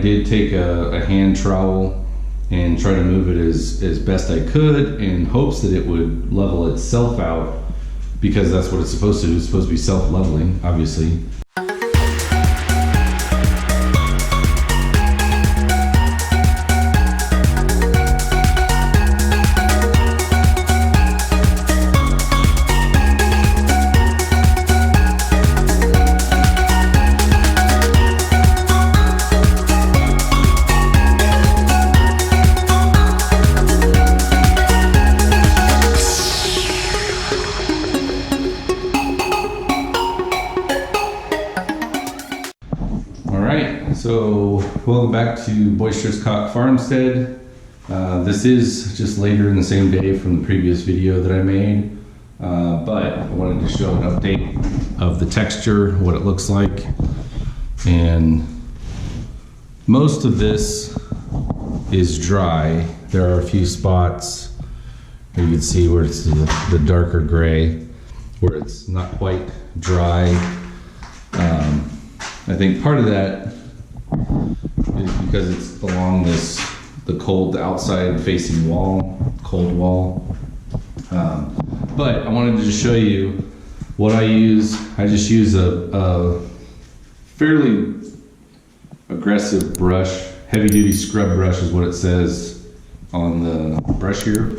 did take a hand trowel and try to move it as best I could in hopes that it would level itself out, because that's what it's supposed to do. It's supposed to be self-leveling, obviously. So, welcome back to Boisterous Cock Farmstead. This is just later in the same day from the previous video that I made, but I wanted to show an update of the texture, what it looks like, and most of this is dry. There are a few spots where you can see where it's the darker gray, where it's not quite dry. I think part of that is because it's along the outside facing wall, cold wall. But I wanted to just show you what I use. I just use a fairly aggressive brush, heavy duty scrub brush is what it says on the brush here.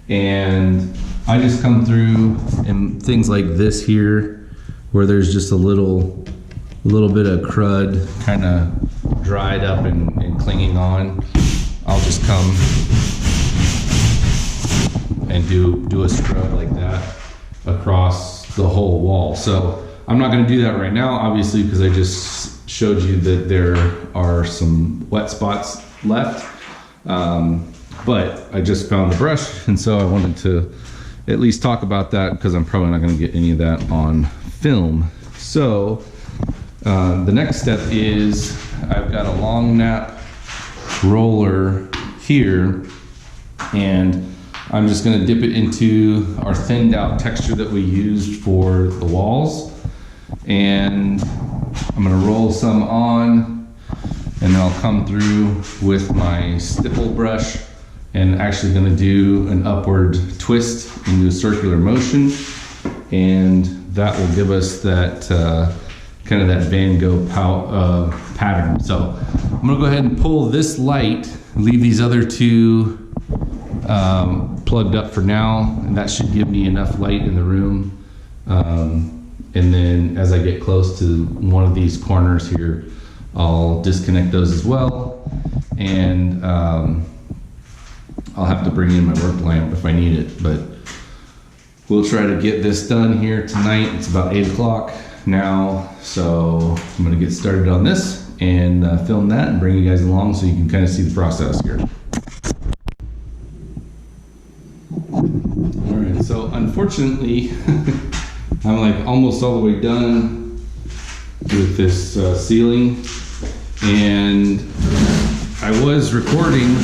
And I just come through and things like this here, where there's just a little bit of crud kind of dried up and clinging on. I'll just come and do a scrub like that across the whole wall. So I'm not going to do that right now, obviously, because I just showed you that there are some wet spots left. But I just found the brush, and so I wanted to at least talk about that, because I'm probably not going to get any of that on film. So the next step is I've got a long nap roller here, and I'm just going to dip it into our thinned out texture that we used for the walls, and I'm going to roll some on, and then I'll come through with my stipple brush and actually going to do an upward twist into a circular motion, and that will give us that kind of that Van Gogh pattern. So I'm gonna go ahead and pull this light, leave these other two plugged up for now, and that should give me enough light in the room. And then as I get close to one of these corners here, I'll disconnect those as well, and I'll have to bring in my work lamp if I need it, but we'll try to get this done here tonight. It's about 8 o'clock now, so I'm going to get started on this and film that and bring you guys along so you can kind of see the process here. Alright, so unfortunately I'm like almost all the way done with this ceiling, and I was recording,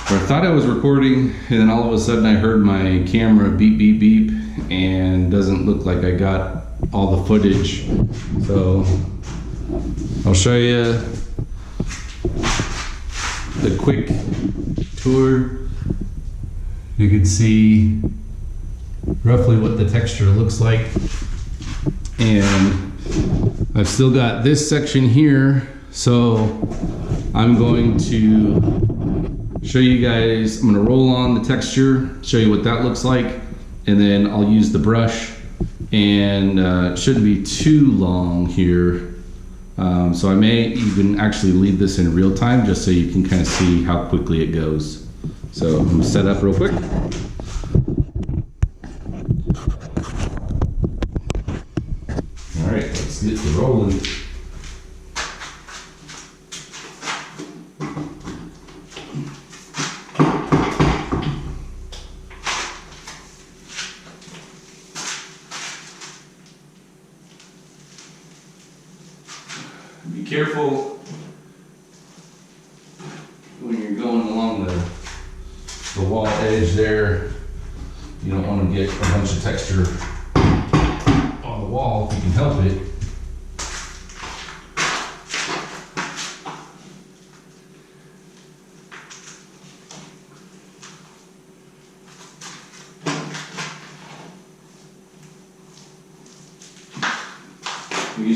or I thought I was recording, and then all of a sudden I heard my camera beep beep beep, and doesn't look like I got all the footage. So I'll show you the quick tour. You can see roughly what the texture looks like, and I've still got this section here, so I'm going to show you guys. I'm going to roll on the texture, show you what that looks like, and then I'll use the brush, and it shouldn't be too long here. So I may even actually leave this in real time just so you can kind of see how quickly it goes. So I'm going to set up real quick. All right, let's get to rolling. Be careful when you're going along the wall edge there. You don't want to get a bunch of texture on the wall if you can help it.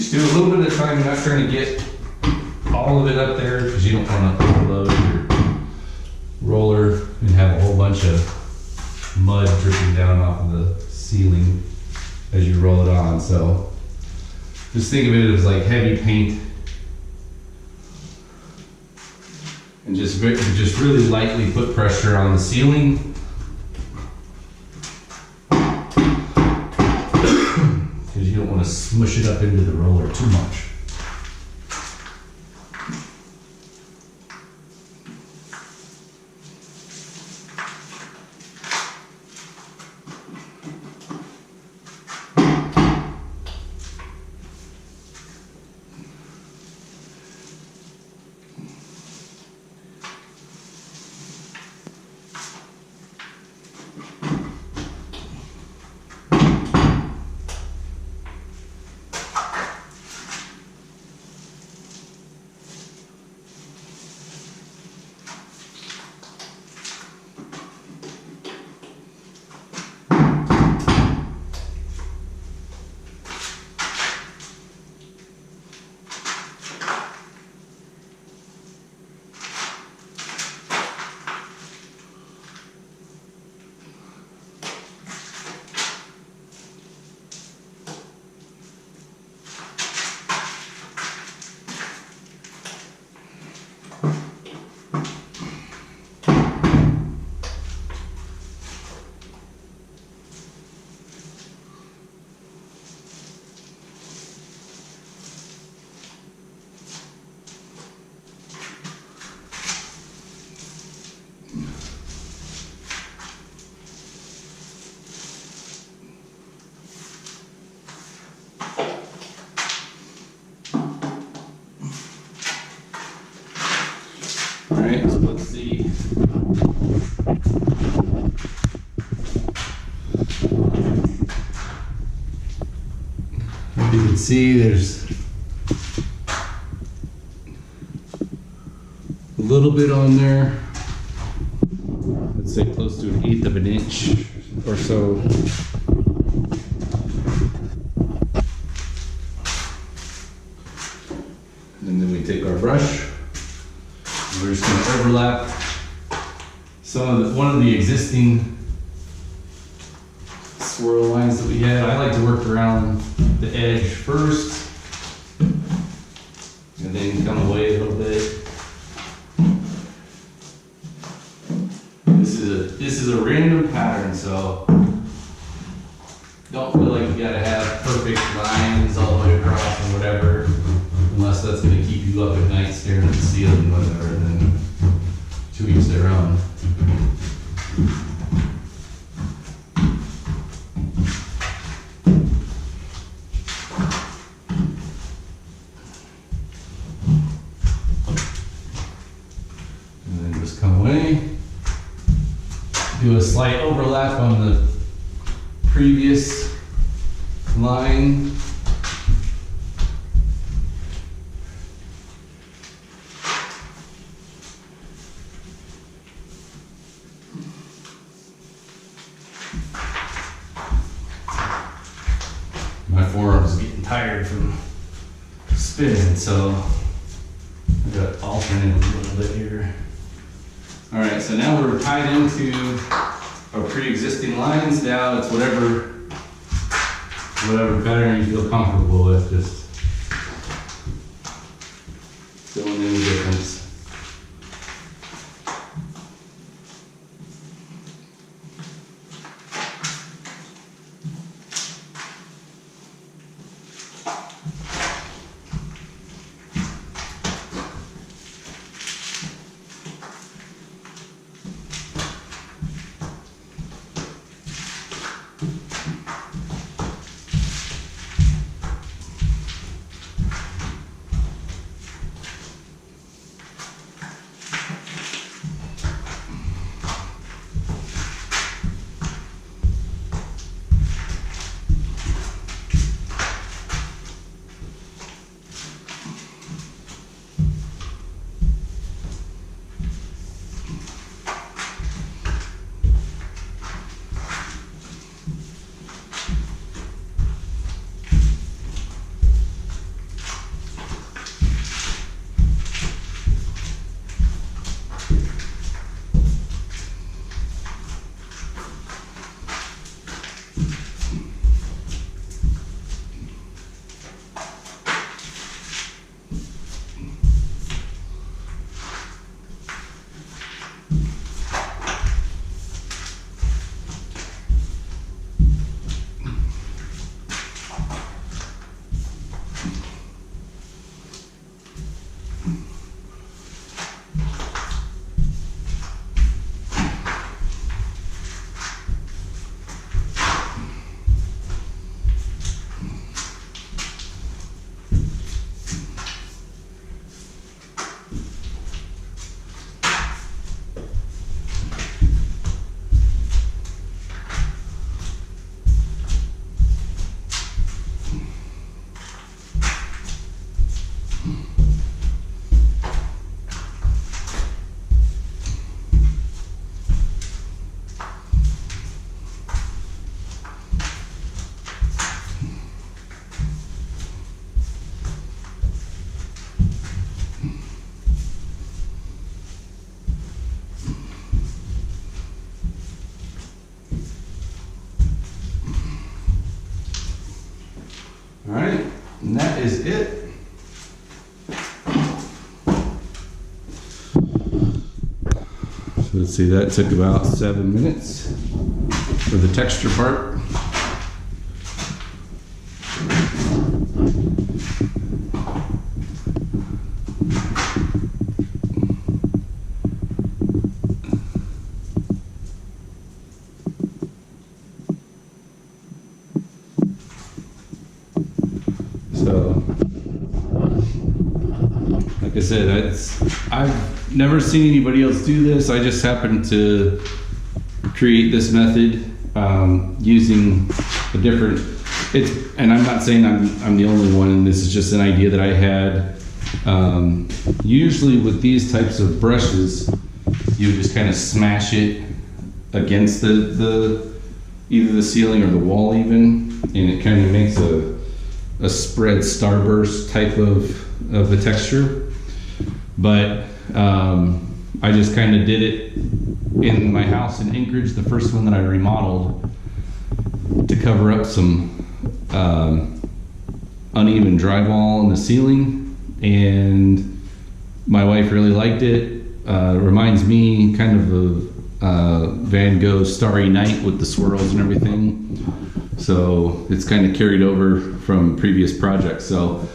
just do a little bit at a time. You're not trying to get all of it up there because you don't want to overload your roller and have a whole bunch of mud dripping down off of the ceiling as you roll it on. So just think of it as like heavy paint, and just really lightly put pressure on the ceiling. Because you don't want to smush it up into the roller too much. All right, so let's see. As you can see, there's a little bit on there. Let's say close to 1/8 of an inch or so. And then we take our brush. We're just going to overlap one of the existing swirl lines that we had. I like to work around the edge first and then come away a little bit. This is a random pattern, so don't feel like you gotta have perfect lines all the way across or whatever, unless that's gonna keep you up at night staring at the ceiling or whatever, and then to each their own. And then just come away. Do a slight overlap on the previous line. My forearm's getting tired from spinning, so I got to alternate a little bit here. All right, so now we're tied into our pre-existing lines. Now it's whatever pattern you feel comfortable with, just filling in the difference. So let's see, that took about 7 minutes for the texture part. So, like I said, I've never seen anybody else do this. I just happened to create this method using a different. And I'm not saying I'm the only one, and this is just an idea that I had. Usually with these types of brushes, you just kind of smash it against the either the ceiling or the wall even, and it kind of makes a spread starburst type of a texture. But I just kind of did it in my house in Anchorage, the first one that I remodeled, to cover up some uneven drywall in the ceiling, and my wife really liked it. Reminds me kind of Van Gogh's Starry Night with the swirls and everything. So it's kind of carried over from previous projects. So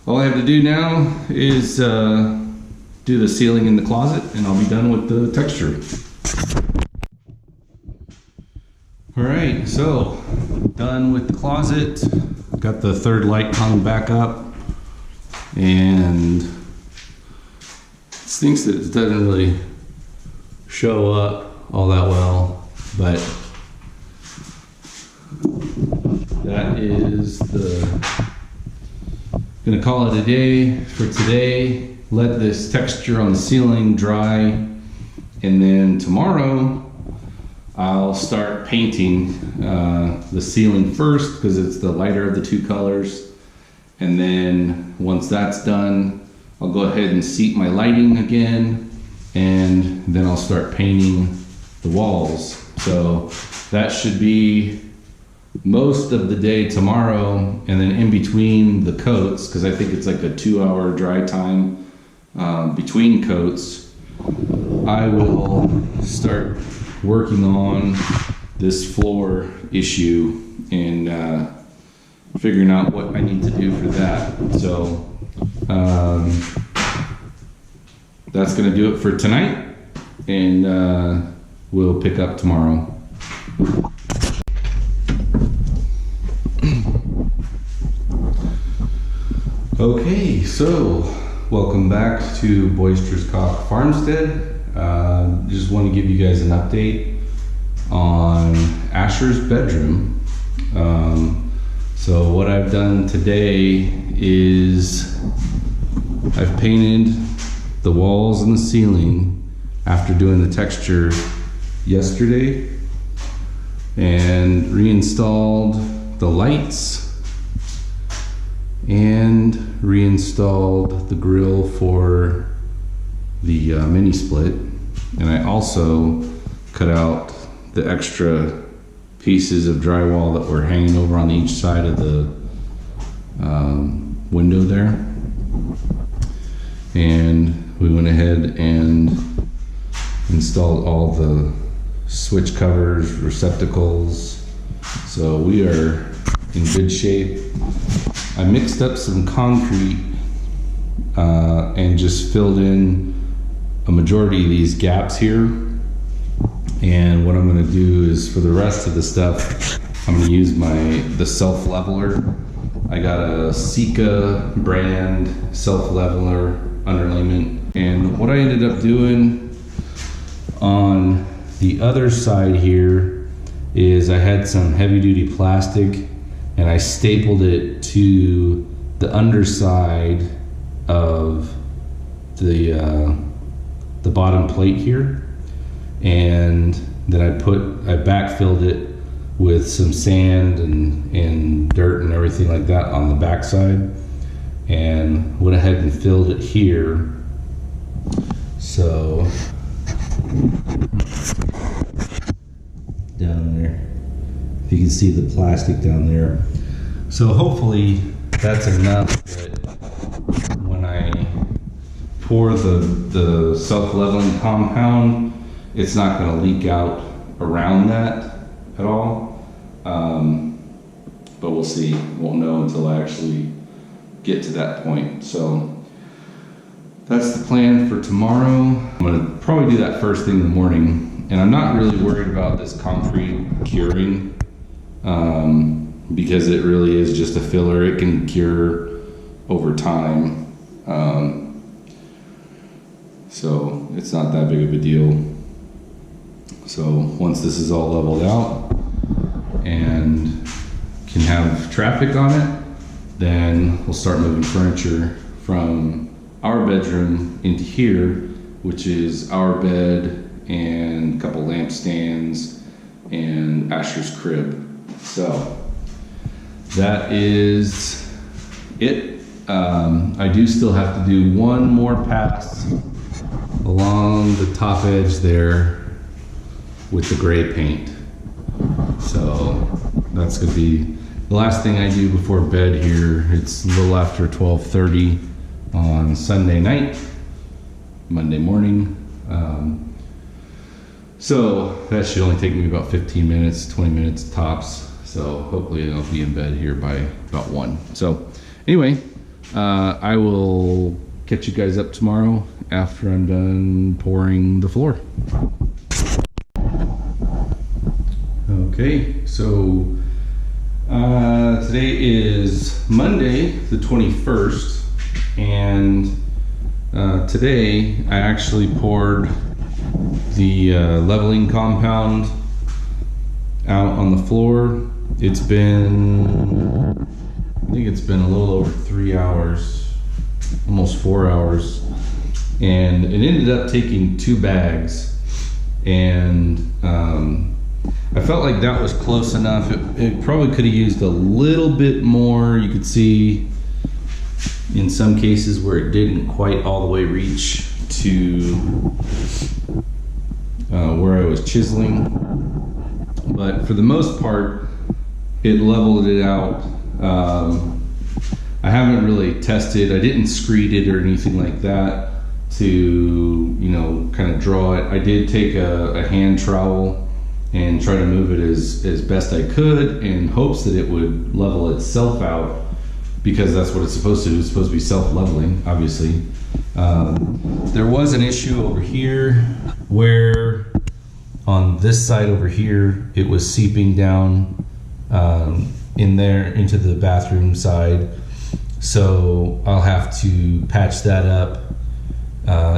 all I have to do now is do the ceiling in the closet, and I'll be done with the texture. All right, so done with the closet. Got the third light hung back up, and it stinks that it doesn't really show up all that well, but that is gonna call it a day for today. Let this texture on the ceiling dry, and then tomorrow I'll start painting the ceiling first, because it's the lighter of the two colors. And then once that's done, I'll go ahead and seat my lighting again, and then I'll start painting the walls. So that should be most of the day tomorrow, and then in between the coats, because I think it's like a 2-hour dry time between coats, I will start working on this floor issue and figuring out what I need to do for that. So that's going to do it for tonight, and we'll pick up tomorrow. Okay, so welcome back to Boisterous Cock Farmstead. Just want to give you guys an update on Asher's bedroom. So what I've done today is I've painted the walls and the ceiling after doing the texture yesterday, and reinstalled the lights and reinstalled the grill for the mini split. And I also cut out the extra pieces of drywall that were hanging over on each side of the window there. And we went ahead and installed all the switch covers, receptacles. So we are in good shape. I mixed up some concrete and just filled in a majority of these gaps here. And what I'm going to do is, for the rest of the stuff, I'm going to use the self leveler. I got a Sika brand self leveler underlayment. And what I ended up doing on the other side here is I had some heavy duty plastic, and I stapled it to the underside of the bottom plate here, and then I backfilled it with some sand and dirt and everything like that on the backside, and went ahead and filled it here. So down there, if you can see the plastic down there. So hopefully that's enough that when I pour the self-leveling compound it's not going to leak out around that at all. But we'll see. Won't know until I actually get to that point. So that's the plan for tomorrow. I'm going to probably do that first thing in the morning. And I'm not really worried about this concrete curing because it really is just a filler. It can cure over time. So it's not that big of a deal. So once this is all leveled out and can have traffic on it, then we'll start moving furniture from our bedroom into here, which is our bed and a couple lampstands and Asher's crib. So that is it. I do still have to do one more pass along the top edge there with the gray paint. So that's gonna be the last thing I do before bed here. It's a little after 12:30 on Sunday night, Monday morning. So that should only take me about 15 minutes, 20 minutes tops. So hopefully I'll be in bed here by about 1. So anyway, I will catch you guys up tomorrow after I'm done pouring the floor. Okay, so today is Monday the 21st, and today I actually poured the leveling compound out on the floor. It's been, I think it's been a little over 3 hours, almost 4 hours, and it ended up taking 2 bags, and I felt like that was close enough. It probably could have used a little bit more. You could see in some cases where it didn't quite all the way reach to where I was chiseling, but for the most part it leveled it out. I haven't really tested, I didn't screed it or anything like that to, you know, kind of draw it. I did take a hand trowel and try to move it as best I could in hopes that it would level itself out, because that's what it's supposed to do. It's supposed to be self-leveling, obviously. There was an issue over here where on this side over here it was seeping down in there into the bathroom side, so I'll have to patch that up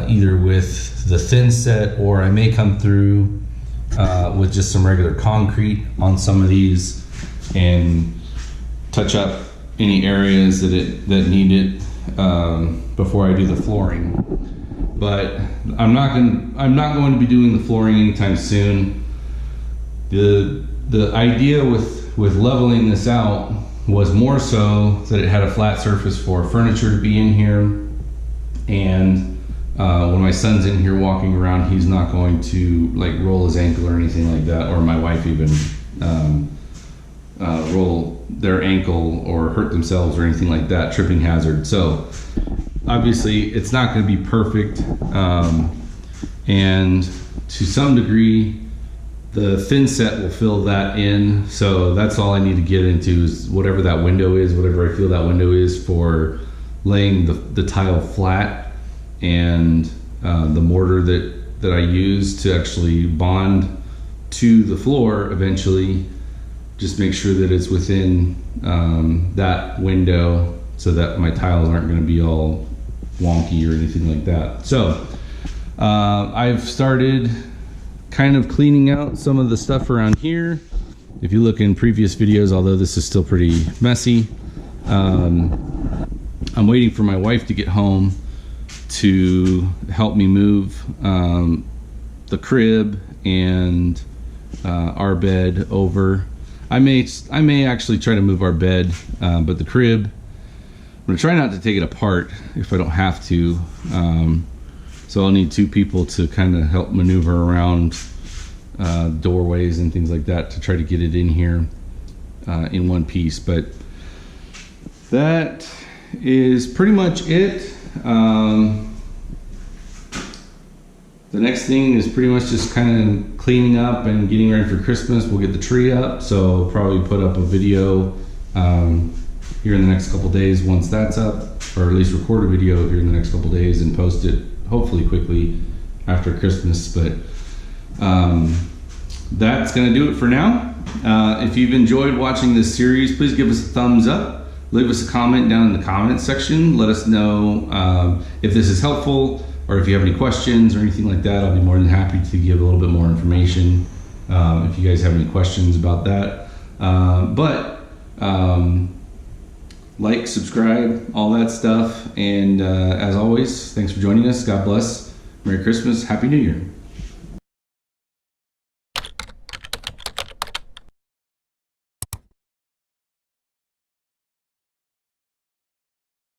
either with the thin set, or I may come through with just some regular concrete on some of these and touch up any areas that need it before I do the flooring. But I'm not going to be doing the flooring anytime soon. The idea with leveling this out was more so that it had a flat surface for furniture to be in here, and when my son's in here walking around, he's not going to like roll his ankle or anything like that, or my wife even roll their ankle or hurt themselves or anything like that, tripping hazard. So obviously it's not going to be perfect, and to some degree the thin set will fill that in. So that's all I need to get into is whatever that window is, whatever I feel that window is for laying the tile flat, and the mortar that I use to actually bond to the floor eventually, just make sure that it's within that window so that my tiles aren't going to be all wonky or anything like that. So I've started kind of cleaning out some of the stuff around here. If you look in previous videos, although this is still pretty messy, I'm waiting for my wife to get home to help me move the crib and our bed over. I may actually try to move our bed, but the crib, I'm gonna try not to take it apart if I don't have to. So I'll need 2 people to kind of help maneuver around doorways and things like that to try to get it in here in one piece. But that is pretty much it. the next thing is pretty much just kind of cleaning up and getting ready for Christmas. We'll get the tree up, so probably put up a video here in the next couple days once that's up, or at least record a video here in the next couple days and post it hopefully quickly after Christmas. But that's gonna do it for now. If you've enjoyed watching this series, please give us a thumbs up. Leave us a comment down in the comment section. Let us know if this is helpful, or if you have any questions or anything like that. I'll be more than happy to give a little bit more information if you guys have any questions about that. Like, subscribe, all that stuff. And as always, thanks for joining us. God bless. Merry Christmas. Happy New Year.